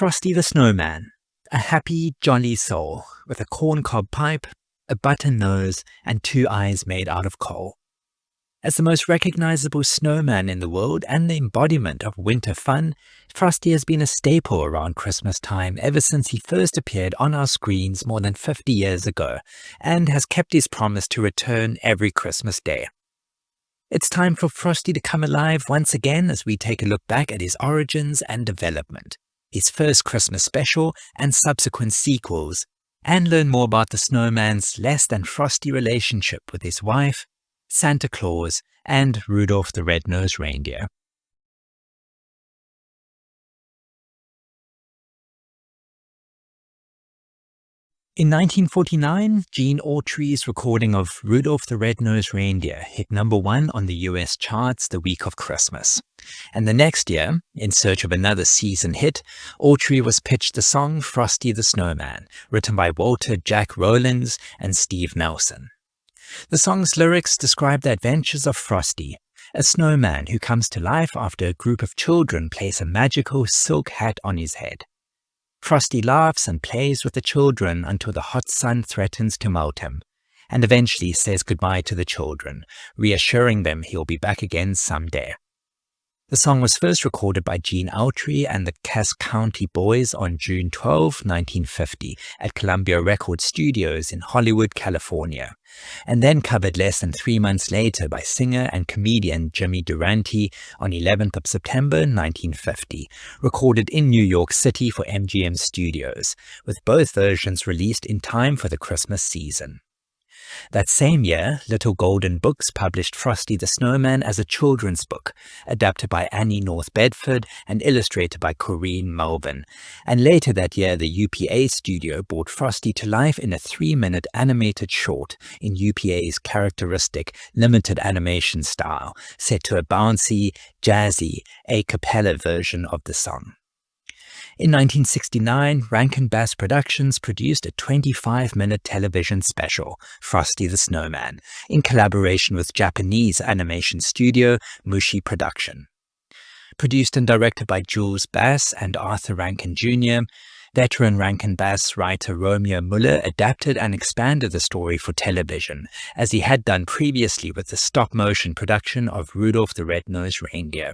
Frosty the Snowman, a happy, jolly soul with a corncob pipe, a button nose, and 2 eyes made out of coal. As the most recognizable snowman in the world and the embodiment of winter fun, Frosty has been a staple around Christmas time ever since he first appeared on our screens more than 50 years ago, and has kept his promise to return every Christmas day. It's time for Frosty to come alive once again as we take a look back at his origins and development, his first Christmas special and subsequent sequels, and learn more about the snowman's less than frosty relationship with his wife, Santa Claus, and Rudolph the Red-Nosed Reindeer. In 1949, Gene Autry's recording of Rudolph the Red-Nosed Reindeer hit #1 on the US charts the week of Christmas. And the next year, in search of another season hit, Autry was pitched the song Frosty the Snowman, written by Walter Jack Rowlands and Steve Nelson. The song's lyrics describe the adventures of Frosty, a snowman who comes to life after a group of children place a magical silk hat on his head. Frosty laughs and plays with the children until the hot sun threatens to melt him, and eventually says goodbye to the children, reassuring them he'll be back again someday. The song was first recorded by Gene Autry and the Cass County Boys on June 12, 1950 at Columbia Record Studios in Hollywood, California, and then covered less than 3 months later by singer and comedian Jimmy Durante on 11th of September 1950, recorded in New York City for MGM Studios, with both versions released in time for the Christmas season. That same year, Little Golden Books published Frosty the Snowman as a children's book, adapted by Annie North Bedford and illustrated by Corinne Melvin. And later that year, the UPA studio brought Frosty to life in a 3-minute animated short in UPA's characteristic limited animation style, set to a bouncy, jazzy, a cappella version of the song. In 1969, Rankin-Bass Productions produced a 25-minute television special, Frosty the Snowman, in collaboration with Japanese animation studio Mushi Production. Produced and directed by Jules Bass and Arthur Rankin Jr., veteran Rankin-Bass writer Romeo Muller adapted and expanded the story for television, as he had done previously with the stop-motion production of Rudolph the Red-Nosed Reindeer.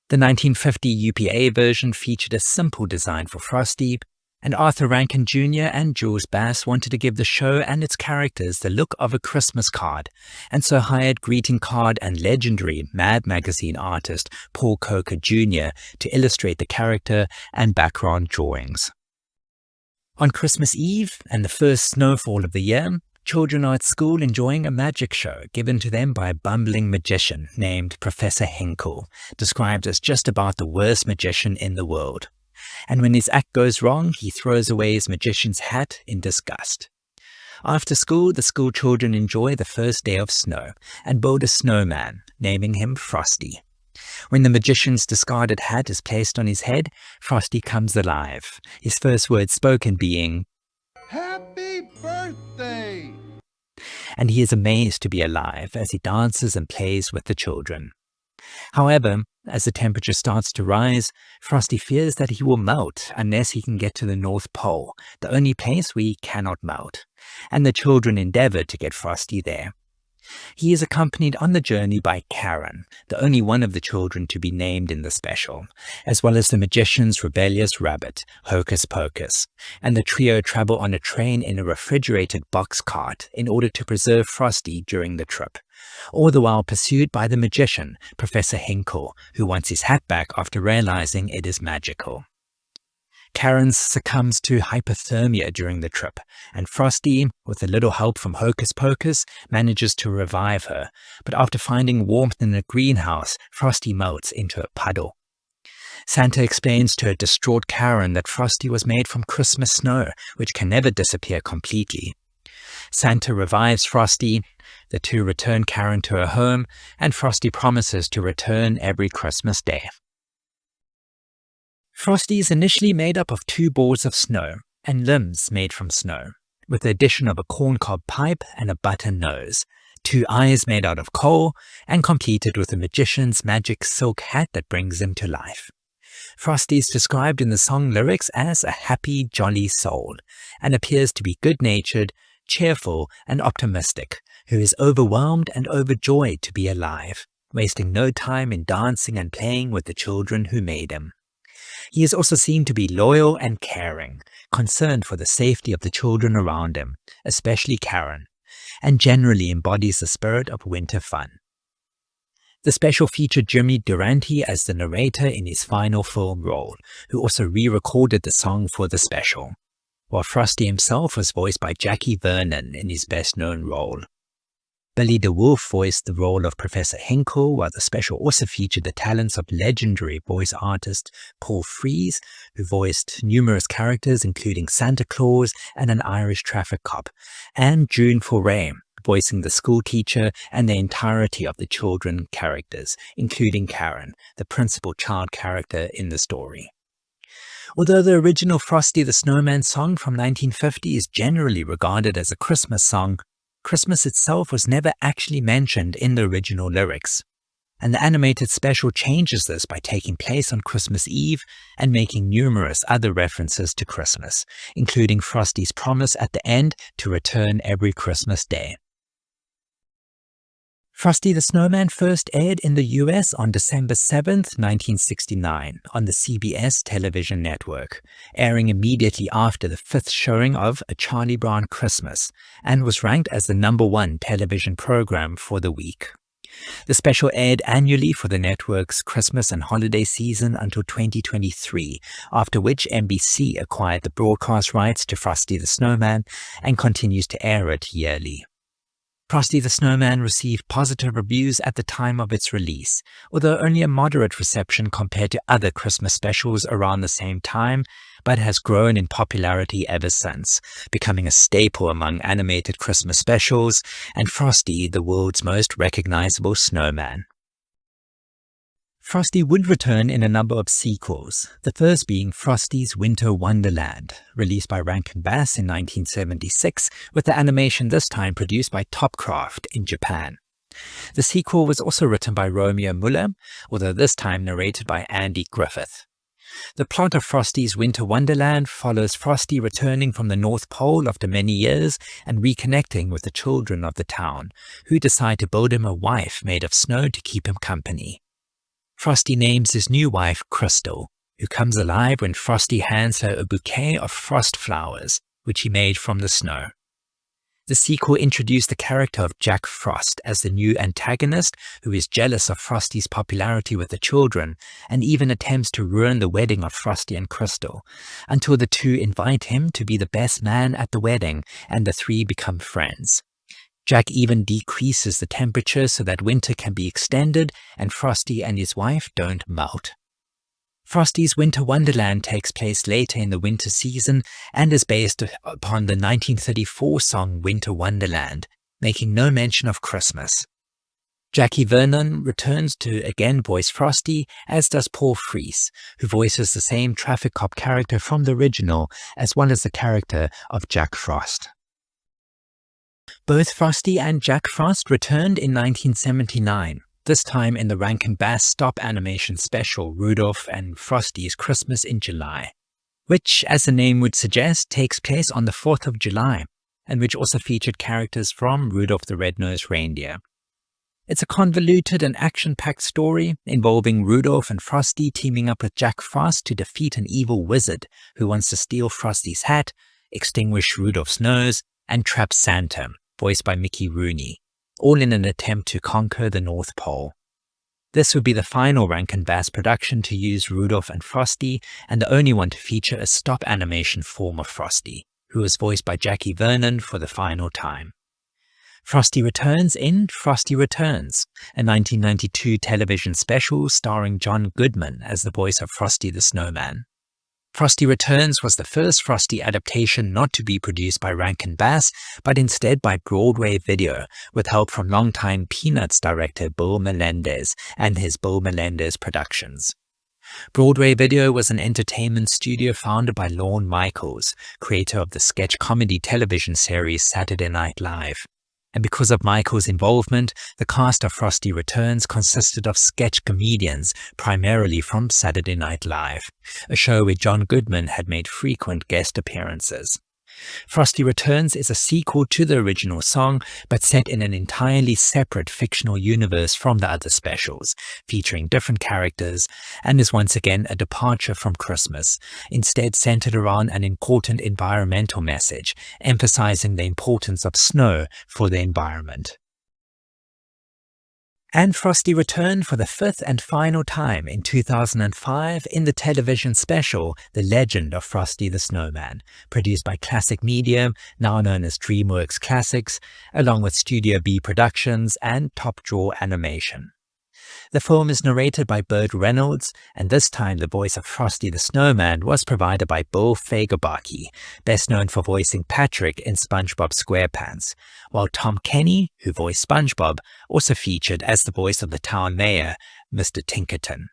The 1950 UPA version featured a simple design for Frosty, and Arthur Rankin Jr. and Jules Bass wanted to give the show and its characters the look of a Christmas card, and so hired greeting card and legendary Mad magazine artist Paul Coker Jr. to illustrate the character and background drawings. On Christmas Eve and the first snowfall of the year, children are at school enjoying a magic show given to them by a bumbling magician named Professor Hinkle, described as just about the worst magician in the world. And when his act goes wrong, he throws away his magician's hat in disgust. After school, the school children enjoy the first day of snow and build a snowman, naming him Frosty. When the magician's discarded hat is placed on his head, Frosty comes alive, his first words spoken being, "Happy birthday!" And he is amazed to be alive as he dances and plays with the children. However, as the temperature starts to rise, Frosty fears that he will melt unless he can get to the North Pole, the only place where he cannot melt, and the children endeavor to get Frosty there. He is accompanied on the journey by Karen, the only one of the children to be named in the special, as well as the magician's rebellious rabbit, Hocus Pocus, and the trio travel on a train in a refrigerated box cart in order to preserve Frosty during the trip, all the while pursued by the magician, Professor Hinkle, who wants his hat back after realizing it is magical. Karen succumbs to hypothermia during the trip, and Frosty, with a little help from Hocus Pocus, manages to revive her, but after finding warmth in the greenhouse, Frosty melts into a puddle. Santa explains to a distraught Karen that Frosty was made from Christmas snow, which can never disappear completely. Santa revives Frosty, the two return Karen to her home, and Frosty promises to return every Christmas day. Frosty is initially made up of 2 balls of snow and limbs made from snow, with the addition of a corncob pipe and a button nose, 2 eyes made out of coal, and completed with a magician's magic silk hat that brings him to life. Frosty is described in the song lyrics as a happy, jolly soul, and appears to be good-natured, cheerful, and optimistic, who is overwhelmed and overjoyed to be alive, wasting no time in dancing and playing with the children who made him. He is also seen to be loyal and caring, concerned for the safety of the children around him, especially Karen, and generally embodies the spirit of winter fun. The special featured Jimmy Durante as the narrator in his final film role, who also re-recorded the song for the special, while Frosty himself was voiced by Jackie Vernon in his best-known role. Billy DeWolf voiced the role of Professor Hinkle, while the special also featured the talents of legendary voice artist Paul Frees, who voiced numerous characters including Santa Claus and an Irish traffic cop, and June Foray, voicing the school teacher and the entirety of the children characters, including Karen, the principal child character in the story. Although the original Frosty the Snowman song from 1950 is generally regarded as a Christmas song, Christmas itself was never actually mentioned in the original lyrics, and the animated special changes this by taking place on Christmas Eve and making numerous other references to Christmas, including Frosty's promise at the end to return every Christmas Day. Frosty the Snowman first aired in the US on December 7, 1969, on the CBS television network, airing immediately after the fifth showing of A Charlie Brown Christmas, and was ranked as the #1 television program for the week. The special aired annually for the network's Christmas and holiday season until 2023, after which NBC acquired the broadcast rights to Frosty the Snowman and continues to air it yearly. Frosty the Snowman received positive reviews at the time of its release, although only a moderate reception compared to other Christmas specials around the same time, but has grown in popularity ever since, becoming a staple among animated Christmas specials, and Frosty the world's most recognizable snowman. Frosty would return in a number of sequels, the first being Frosty's Winter Wonderland, released by Rankin-Bass in 1976, with the animation this time produced by Topcraft in Japan. The sequel was also written by Romeo Muller, although this time narrated by Andy Griffith. The plot of Frosty's Winter Wonderland follows Frosty returning from the North Pole after many years and reconnecting with the children of the town, who decide to build him a wife made of snow to keep him company. Frosty names his new wife Crystal, who comes alive when Frosty hands her a bouquet of frost flowers, which he made from the snow. The sequel introduced the character of Jack Frost as the new antagonist, who is jealous of Frosty's popularity with the children and even attempts to ruin the wedding of Frosty and Crystal, until the two invite him to be the best man at the wedding and the three become friends. Jack even decreases the temperature so that winter can be extended and Frosty and his wife don't melt. Frosty's Winter Wonderland takes place later in the winter season and is based upon the 1934 song Winter Wonderland, making no mention of Christmas. Jackie Vernon returns to again voice Frosty, as does Paul Frees, who voices the same traffic cop character from the original, as well as the character of Jack Frost. Both Frosty and Jack Frost returned in 1979, this time in the Rankin-Bass stop animation special Rudolph and Frosty's Christmas in July, which, as the name would suggest, takes place on the 4th of July, and which also featured characters from Rudolph the Red-Nosed Reindeer. It's a convoluted and action-packed story involving Rudolph and Frosty teaming up with Jack Frost to defeat an evil wizard who wants to steal Frosty's hat, extinguish Rudolph's nose, and trap Santa, voiced by Mickey Rooney, all in an attempt to conquer the North Pole. This would be the final Rankin-Bass production to use Rudolph and Frosty, and the only one to feature a stop animation form of Frosty, who was voiced by Jackie Vernon for the final time. Frosty returns in Frosty Returns, a 1992 television special starring John Goodman as the voice of Frosty the Snowman. Frosty Returns was the first Frosty adaptation not to be produced by Rankin-Bass, but instead by Broadway Video, with help from longtime Peanuts director Bill Melendez and his Bill Melendez Productions. Broadway Video was an entertainment studio founded by Lorne Michaels, creator of the sketch comedy television series Saturday Night Live. And because of Michael's involvement, the cast of Frosty Returns consisted of sketch comedians, primarily from Saturday Night Live, a show where John Goodman had made frequent guest appearances. Frosty Returns is a sequel to the original song, but set in an entirely separate fictional universe from the other specials, featuring different characters, and is once again a departure from Christmas, instead centered around an important environmental message, emphasizing the importance of snow for the environment. And Frosty returned for the fifth and final time in 2005 in the television special The Legend of Frosty the Snowman, produced by Classic Media, now known as DreamWorks Classics, along with Studio B Productions and Top Draw Animation. The film is narrated by Burt Reynolds, and this time the voice of Frosty the Snowman was provided by Bill Fagerbakke, best known for voicing Patrick in SpongeBob SquarePants, while Tom Kenny, who voiced SpongeBob, also featured as the voice of the town mayor, Mr. Tinkerton.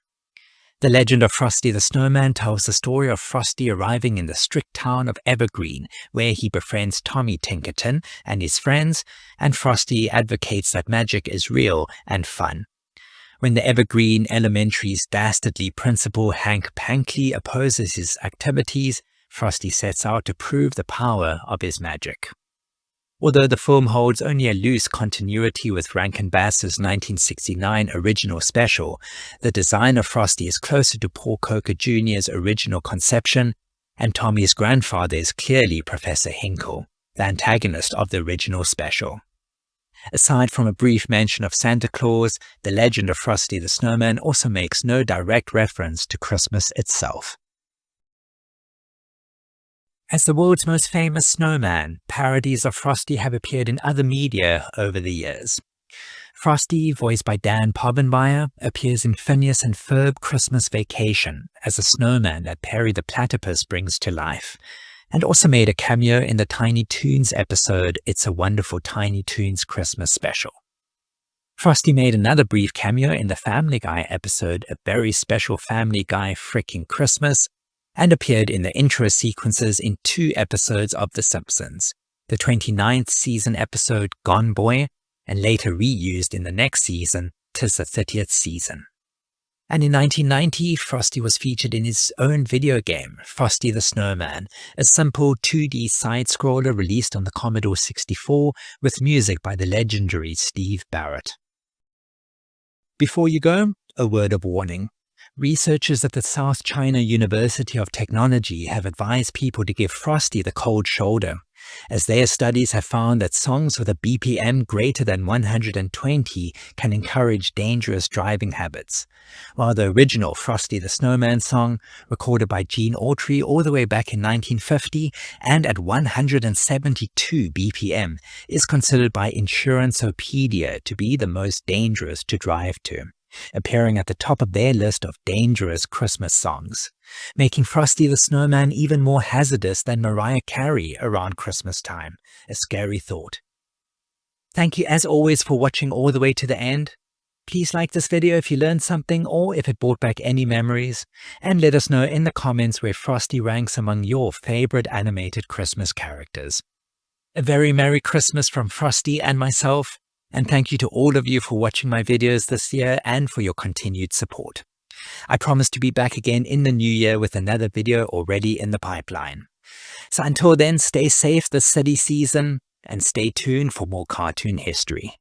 The Legend of Frosty the Snowman tells the story of Frosty arriving in the strict town of Evergreen, where he befriends Tommy Tinkerton and his friends, and Frosty advocates that magic is real and fun. When the Evergreen Elementary's dastardly principal Hank Pankley opposes his activities, Frosty sets out to prove the power of his magic. Although the film holds only a loose continuity with Rankin-Bass's 1969 original special, the design of Frosty is closer to Paul Coker Jr.'s original conception, and Tommy's grandfather is clearly Professor Hinkle, the antagonist of the original special. Aside from a brief mention of Santa Claus, The Legend of Frosty the Snowman also makes no direct reference to Christmas itself. As the world's most famous snowman, parodies of Frosty have appeared in other media over the years. Frosty, voiced by Dan Povenmire, appears in Phineas and Ferb Christmas Vacation as a snowman that Perry the Platypus brings to life, and also made a cameo in the Tiny Toons episode It's a Wonderful Tiny Toons Christmas Special. Frosty made another brief cameo in the Family Guy episode A Very Special Family Guy Frickin' Christmas, and appeared in the intro sequences in 2 episodes of The Simpsons, the 29th season episode Gone Boy, and later reused in the next season, 'Tis the 30th Season. And in 1990, Frosty was featured in his own video game, Frosty the Snowman, a simple 2D side-scroller released on the Commodore 64 with music by the legendary Steve Barrett. Before you go, a word of warning. Researchers at the South China University of Technology have advised people to give Frosty the cold shoulder, as their studies have found that songs with a BPM greater than 120 can encourage dangerous driving habits, while the original Frosty the Snowman song, recorded by Gene Autry all the way back in 1950 and at 172 BPM, is considered by Insuranceopedia to be the most dangerous to drive to, appearing at the top of their list of dangerous Christmas songs, making Frosty the Snowman even more hazardous than Mariah Carey around Christmas time. A scary thought. Thank you as always for watching all the way to the end. Please like this video if you learned something or if it brought back any memories, and let us know in the comments where Frosty ranks among your favorite animated Christmas characters. A very Merry Christmas from Frosty and myself. And thank you to all of you for watching my videos this year and for your continued support. I promise to be back again in the new year with another video already in the pipeline. So until then, stay safe this silly season and stay tuned for more cartoon history.